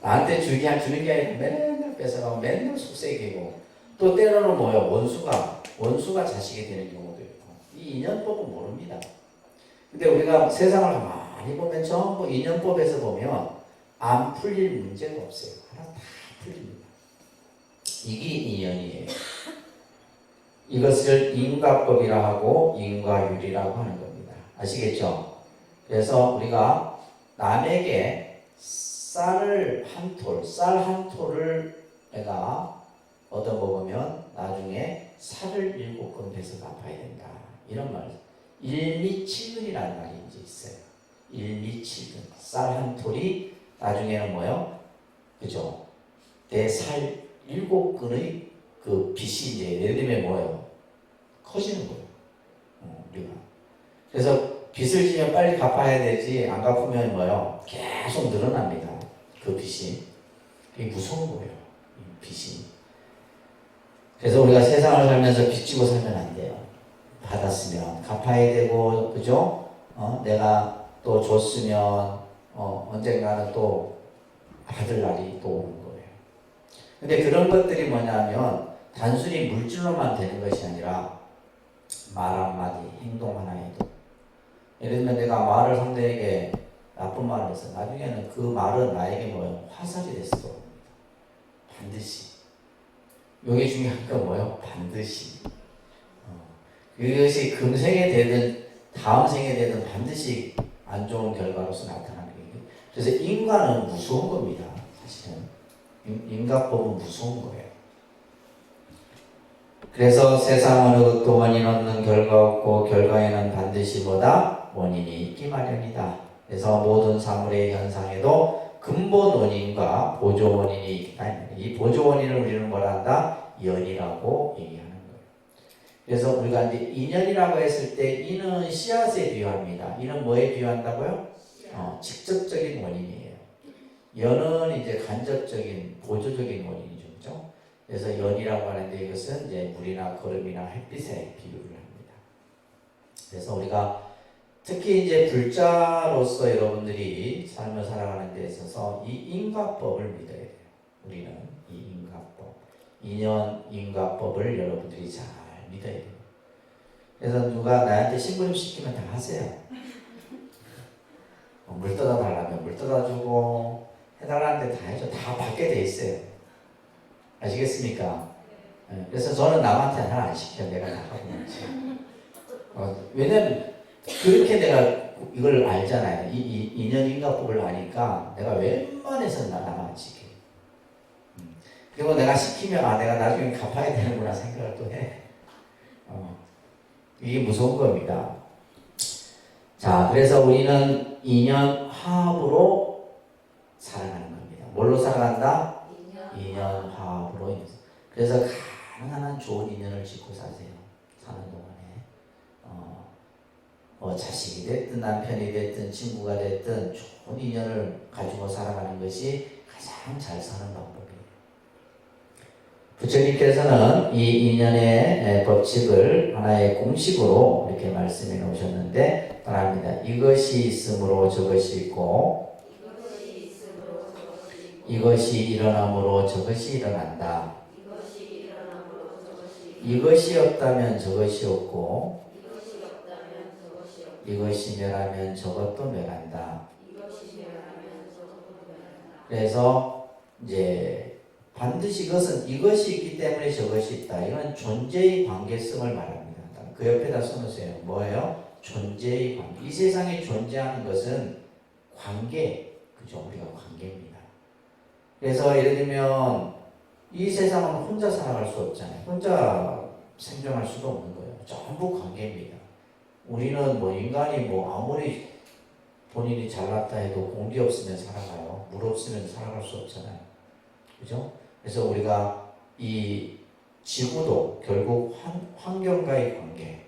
나한테 주는 게 아니라 맨날 뺏어가고 맨날 속색이고 또 때로는 뭐예요? 원수가 자식이 되는 경우도 있고 이 인연법은 모릅니다. 근데 우리가 세상을 많이 보면 전부 인연법에서 보면 안 풀릴 문제가 없어요. 하나 다 풀립니다. 이게 인연이에요. 이것을 인과법이라 하고 인과율이라고 하는 겁니다. 아시겠죠? 그래서 우리가 남에게 쌀 한 톨을 내가 얻어먹으면 나중에 살을 7건 배서 갚아야 된다. 이런 말. 일미칠근이라는 말이 이제 있어요. 일미칠근. 쌀 한 톨이 나중에는 뭐요? 그죠? 내 살 7근의 그 빚이 이제 예를 들면 뭐예요? 커지는 거예요. 우리가. 그래서 빚을 지면 빨리 갚아야 되지 안 갚으면 뭐예요? 계속 늘어납니다. 그 빚이. 이게 무서운 거예요. 빚이. 그래서 우리가 세상을 살면서 빚지고 살면 안 돼요. 받았으면 갚아야 되고, 그죠? 내가 또 줬으면 언젠가는 또 받을 날이 또 오는 거예요. 근데 그런 것들이 뭐냐면 단순히 물질로만 되는 것이 아니라 말 한마디, 행동 하나에도. 예를 들면 내가 말을 상대에게 나쁜 말을 해서 나중에는 그 말은 나에게 뭐예요? 화살이 됐을 겁니다. 반드시. 이게 중요한 건 뭐예요? 반드시. 그것이 금생에 되든 다음 생에 되든 반드시 안 좋은 결과로서 나타나는 거예요. 그래서 인과는 무서운 겁니다. 사실은. 인과법은 무서운 거예요. 그래서 세상 어느 것도 원인 없는 결과 없고 결과에는 반드시 뭐다? 원인이 있기 마련이다. 그래서 모든 사물의 현상에도 근본 원인과 보조 원인이 있다. 이 보조 원인을 우리는 뭐라 한다? 연이라고 얘기하는 거예요. 그래서 우리가 이제 인연이라고 했을 때 이는 씨앗에 비유합니다. 이는 뭐에 비유한다고요? 직접적인 원인이에요. 연은 이제 간접적인 보조적인 원인이죠. 그렇죠? 그래서 연이라고 하는데 이것은 이제 물이나 거름이나 햇빛에 비유를 합니다. 그래서 우리가 특히 이제 불자로서 여러분들이 삶을 살아가는 데 있어서 이 인과법을 믿어야 돼요. 우리는 이 인과법, 인연 인과법을 여러분들이 잘 믿어야 돼요. 그래서 누가 나한테 심부름 시키면 다 하세요. 물 떠다 달라면 물 떠다 주고 해달라는데 다 해줘. 다 받게 돼 있어요. 아시겠습니까? 그래서 저는 남한테 하나 안 시켜. 내가 다 하고 있지. 왜냐면 그렇게 내가 이걸 알잖아요. 이 인연인과법을 아니까 내가 웬만해서는 나만 안 시켜. 그리고 내가 시키면 내가 나중에 갚아야 되는구나 생각을 또 해. 이게 무서운 겁니다. 자, 그래서 우리는 인연 화합으로 살아가는 겁니다. 뭘로 살아간다? 인연 화합으로. 그래서 가능한 좋은 인연을 짓고 사세요. 사는 동안에. 자식이 됐든 남편이 됐든 친구가 됐든 좋은 인연을 가지고 살아가는 것이 가장 잘 사는 방법이에요. 부처님께서는 이 인연의 법칙을 하나의 공식으로 이렇게 말씀해 놓으셨는데 말합니다. 이것이 있으므로 저것이 있고 이것이 일어나므로 저것이 일어난다. 이것이 없다면 저것이 없고 이것이 멸하면 저것도 멸한다. 그래서 이제 반드시 이것이 있기 때문에 저것이 있다. 이건 존재의 관계성을 말합니다. 그 옆에다 써놓으세요. 뭐예요? 존재의 관계. 이 세상에 존재하는 것은 관계. 그죠? 우리가 관계입니다. 그래서 예를 들면 이 세상은 혼자 살아갈 수 없잖아요. 혼자 생존할 수도 없는 거예요. 전부 관계입니다. 우리는 인간이 아무리 본인이 잘났다 해도 공기 없으면 살아가요. 물 없으면 살아갈 수 없잖아요. 그죠? 그래서 우리가 이 지구도 결국 환경과의 관계,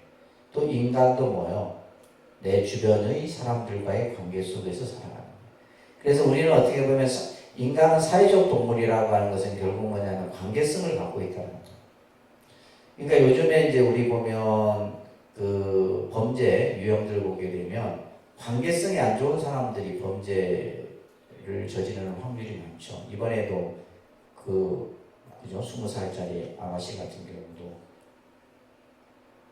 또 인간도 내 주변의 사람들과의 관계 속에서 살아가는 거예요. 그래서 우리는 어떻게 보면 인간은 사회적 동물이라고 하는 것은 결국 뭐냐면 관계성을 갖고 있다는 거죠. 그러니까 요즘에 이제 우리 보면 그 범죄 유형들 보게 되면 관계성이 안 좋은 사람들이 범죄를 저지르는 확률이 많죠. 이번에도 그죠? 20살짜리 아가씨 같은 경우도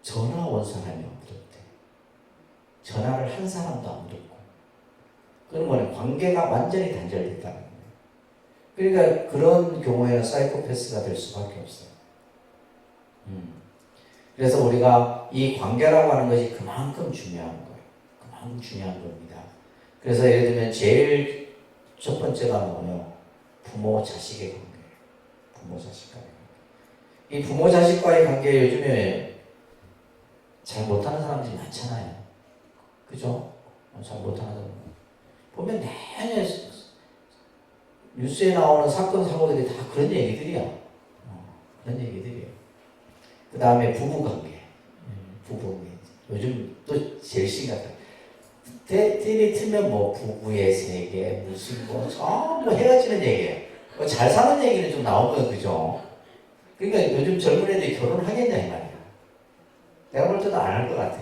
전화 온 사람이 없었대. 전화를 한 사람도 안 듣고. 그러면 관계가 완전히 단절됐다는 거예요. 그러니까 그런 경우에는 사이코패스가 될 수밖에 없어요. 그래서 우리가 이 관계라고 하는 것이 그만큼 중요한 거예요. 그만큼 중요한 겁니다. 그래서 예를 들면 제일 첫 번째가 뭐예요? 부모 자식의 관계예요. 부모 자식과의 관계. 이 부모 자식과의 관계 요즘에 잘 못하는 사람들이 많잖아요. 그죠? 잘 못하는 사람. 보면 내내 뉴스에 나오는 사건 사고들이 다 그런 얘기들이야. 그런 얘기들이에요. 그 다음에 부부관계. 부부관계. 요즘 또 제일 심각해. TV 틀면 뭐 부부의 세계, 무슨 뭐 헤어지는 얘기예요. 잘 사는 얘기는 좀 나오고요, 그죠? 그러니까 요즘 젊은 애들이 결혼하겠냐 이 말이야. 내가 볼 때도 안 할 것 같아.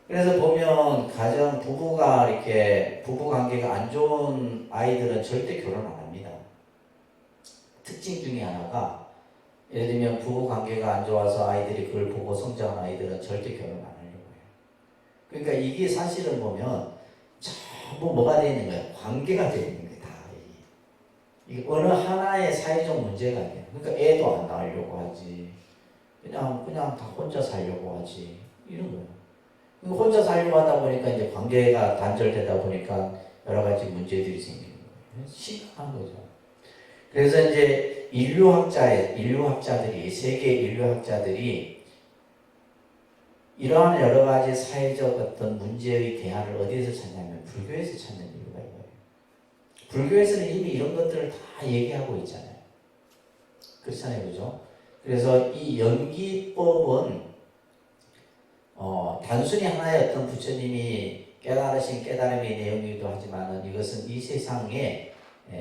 그래서 보면 가정 부부가 이렇게 부부 관계가 안 좋은 아이들은 절대 결혼 안 합니다. 특징 중에 하나가 예를 들면 부부 관계가 안 좋아서 아이들이 그걸 보고 성장한 아이들은 절대 결혼 안 하려고 해요. 그러니까 이게 사실은 보면 전부 뭐가 되어 있는 거예요? 관계가 되어 있는 거예요. 다 이게 어느 하나의 사회적 문제가 아니에요. 그러니까 애도 안 낳으려고 하지. 그냥 다 혼자 살려고 하지. 이런 거예요. 혼자 살려고 하다 보니까 이제 관계가 단절되다 보니까 여러 가지 문제들이 생기는 거예요. 심각한 거죠. 그래서 이제 인류학자들이, 세계 인류학자들이 이러한 여러 가지 사회적 어떤 문제의 대안을 어디에서 찾냐면 불교에서 찾는 이유가 이거예요. 불교에서는 이미 이런 것들을 다 얘기하고 있잖아요. 그렇잖아요. 그죠? 그래서 이 연기법은 단순히 하나의 어떤 부처님이 깨달으신 깨달음의 내용이기도 하지만 이것은 이 세상에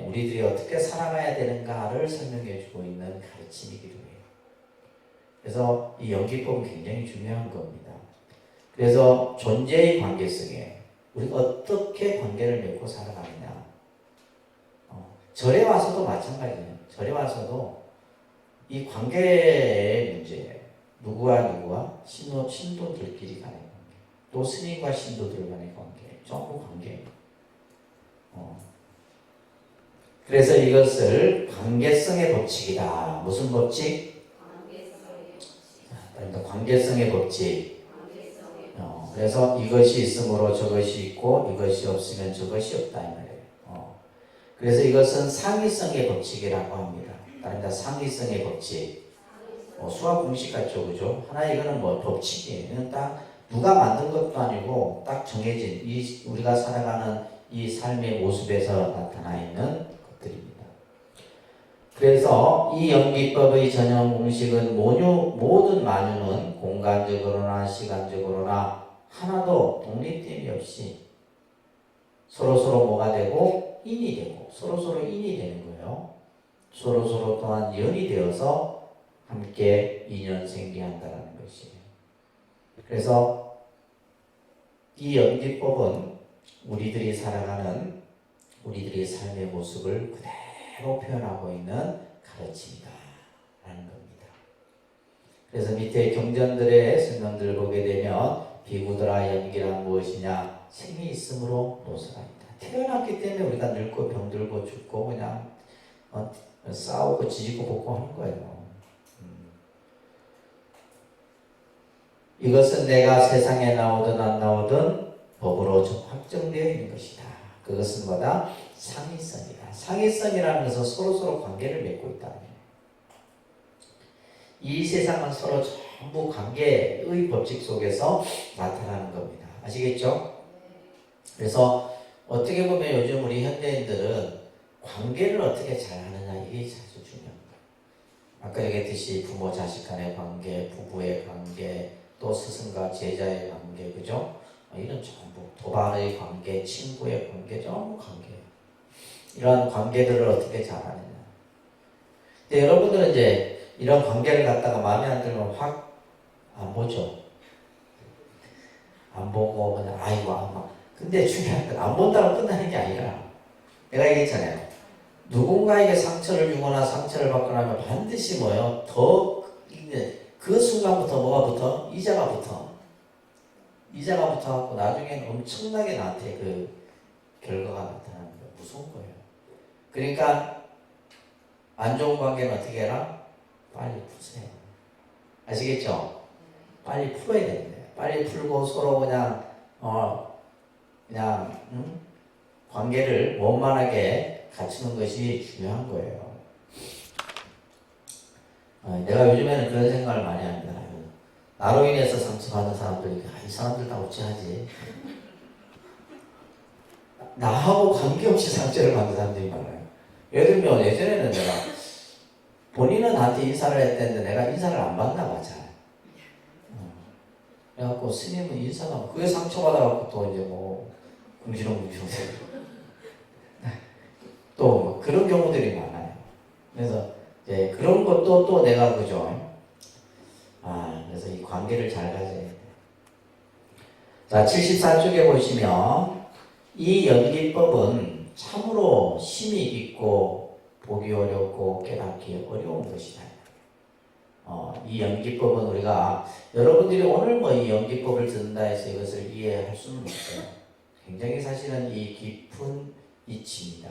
우리들이 어떻게 살아가야 되는가를 설명해 주고 있는 가르침이기도 해요. 그래서 이 연기법은 굉장히 중요한 겁니다. 그래서 존재의 관계성에 우리가 어떻게 관계를 맺고 살아가느냐. 절에 와서도 마찬가지예요. 절에 와서도 이 관계의 문제예요. 누구와 신도들끼리 간의 관계, 또 스님과 신도들 간의 관계, 전부 관계예요. 그래서 이것을 관계성의 법칙이다. 무슨 법칙? 관계성의 법칙. 그래서 이것이 있으므로 저것이 있고 이것이 없으면 저것이 없다 이 말이에요. 그래서 이것은 상위성의 법칙이라고 합니다. 다른 상위성의 법칙. 수학 공식 같죠, 그죠? 하나 이거는 뭐 법칙이에요. 이건 딱 누가 만든 것도 아니고 딱 정해진 우리가 살아가는 이 삶의 모습에서 나타나 있는 것들입니다. 그래서 이 연기법의 전형 공식은 모든 만유는 공간적으로나 시간적으로나 하나도 독립됨이 없이 서로서로 뭐가 되고 인이 되고 서로서로 인이 되는 거예요. 서로서로 또한 연이 되어서 함께 인연 생기한다는 것이에요. 그래서 이 연기법은 우리들이 살아가는 우리들의 삶의 모습을 그대로 표현하고 있는 가르침이다 라는 겁니다. 그래서 밑에 경전들의 설명들을 보게 되면 비구들아 연기란 무엇이냐? 생이 있으므로 노소가 있다. 태어났기 때문에 우리가 늙고 병들고 죽고 그냥 싸우고 지지고 볶고 하는 거예요. 이것은 내가 세상에 나오든 안 나오든 법으로 확정되어 있는 것이다. 그것은 뭐다? 상위성이다. 상위성이라는 것은 서로서로 관계를 맺고 있다는 거예요. 이 세상은 서로 전부 관계의 법칙 속에서 나타나는 겁니다. 아시겠죠? 그래서 어떻게 보면 요즘 우리 현대인들은 관계를 어떻게 잘 하느냐 이게 아주 중요한 거예요. 아까 얘기했듯이 부모 자식 간의 관계, 부부의 관계, 또 스승과 제자의 관계, 그죠? 이런 전부 도반의 관계, 친구의 관계, 전부 관계예요. 이러한 관계들을 어떻게 잘하느냐. 근데 여러분들은 이제 이런 관계를 갖다가 마음에 안 들면 확 안 보죠. 안 보고 그냥 아이고 막. 근데 중요한 건 안 본다고 끝나는 게 아니라 내가 얘기했잖아요. 누군가에게 상처를 주거나 상처를 받거나 하면 반드시 뭐예요? 더 그 순간부터 뭐가 붙어? 이자가 붙어. 이자가 붙어갖고 나중에는 엄청나게 나한테 그 결과가 나타나는 거예요. 무서운 거예요. 그러니까 안 좋은 관계는 어떻게 해라? 빨리 푸세요. 아시겠죠? 빨리 풀어야 됩니다. 빨리 풀고 서로 그냥 관계를 원만하게 갖추는 것이 중요한 거예요. 내가 요즘에는 그런 생각을 많이 합니다. 나로 인해서 상처받는 사람들이 이 사람들 다 어찌하지? 나하고 관계없이 상처를 받는 사람들이 많아요. 예를 들면 예전에는 내가 본인은 나한테 인사를 했는데 내가 인사를 안 받나 봐 잘. 그래갖고 스님은 인사가 그게 상처받아갖고 또 이제 뭐 궁시렁궁시렁 또 그런 경우들이 많아요. 그래서 이제 그런 것도 또 내가 그죠. 그래서 이 관계를 잘 가져야 돼. 자, 74쪽에 보시면 이 연기법은 참으로 심히 깊고 보기 어렵고 깨닫기 어려운 것이다. 이 연기법은 우리가 여러분들이 오늘 뭐 이 연기법을 듣는다 해서 이것을 이해할 수는 없어요. 굉장히 사실은 이 깊은 이치입니다.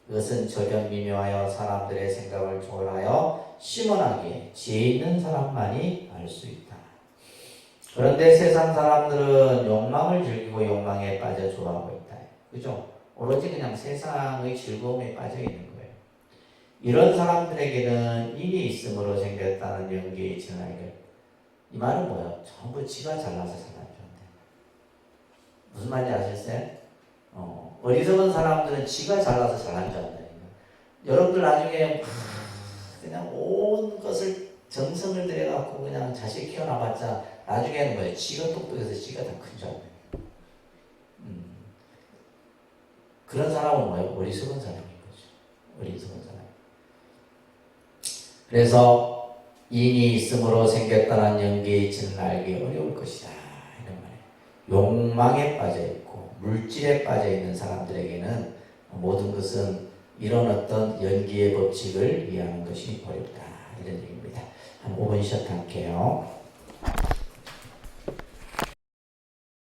이것은 저변 미묘하여 사람들의 생각을 초월하여 시원하게 지혜 있는 사람만이 알 수 있다. 그런데 세상 사람들은 욕망을 즐기고 욕망에 빠져 좋아하고 있다. 그죠? 오로지 그냥 세상의 즐거움에 빠져 있는 거예요. 이런 사람들에게는 인이 있음으로 생겼다는 연기의 이치는 알게. 이 말은 뭐예요? 전부 지가 잘나서 살아요. 무슨 말인지 아셨어요? 어리석은 사람들은 지가 잘나서 잘난 줄 안다니까. 여러분들 나중에 그냥 온 것을 정성을 들여갖고 그냥 자식 키워놔봤자 나중에는 뭐예요? 지가 똑똑해서 지가 다 큰 줄 안다니까. 그런 사람은 뭐예요? 어리석은 사람인 거죠. 어리석은 사람. 그래서 인이 있음으로 생겼다는 연기의 이치는 알기 어려울 것이다. 이런 말이에요. 욕망에 빠져있고 물질에 빠져있는 사람들에게는 모든 것은 이런 어떤 연기의 법칙을 이해하는 것이 어렵다. 이런 얘기입니다. 한 5분 쉬었다 할게요.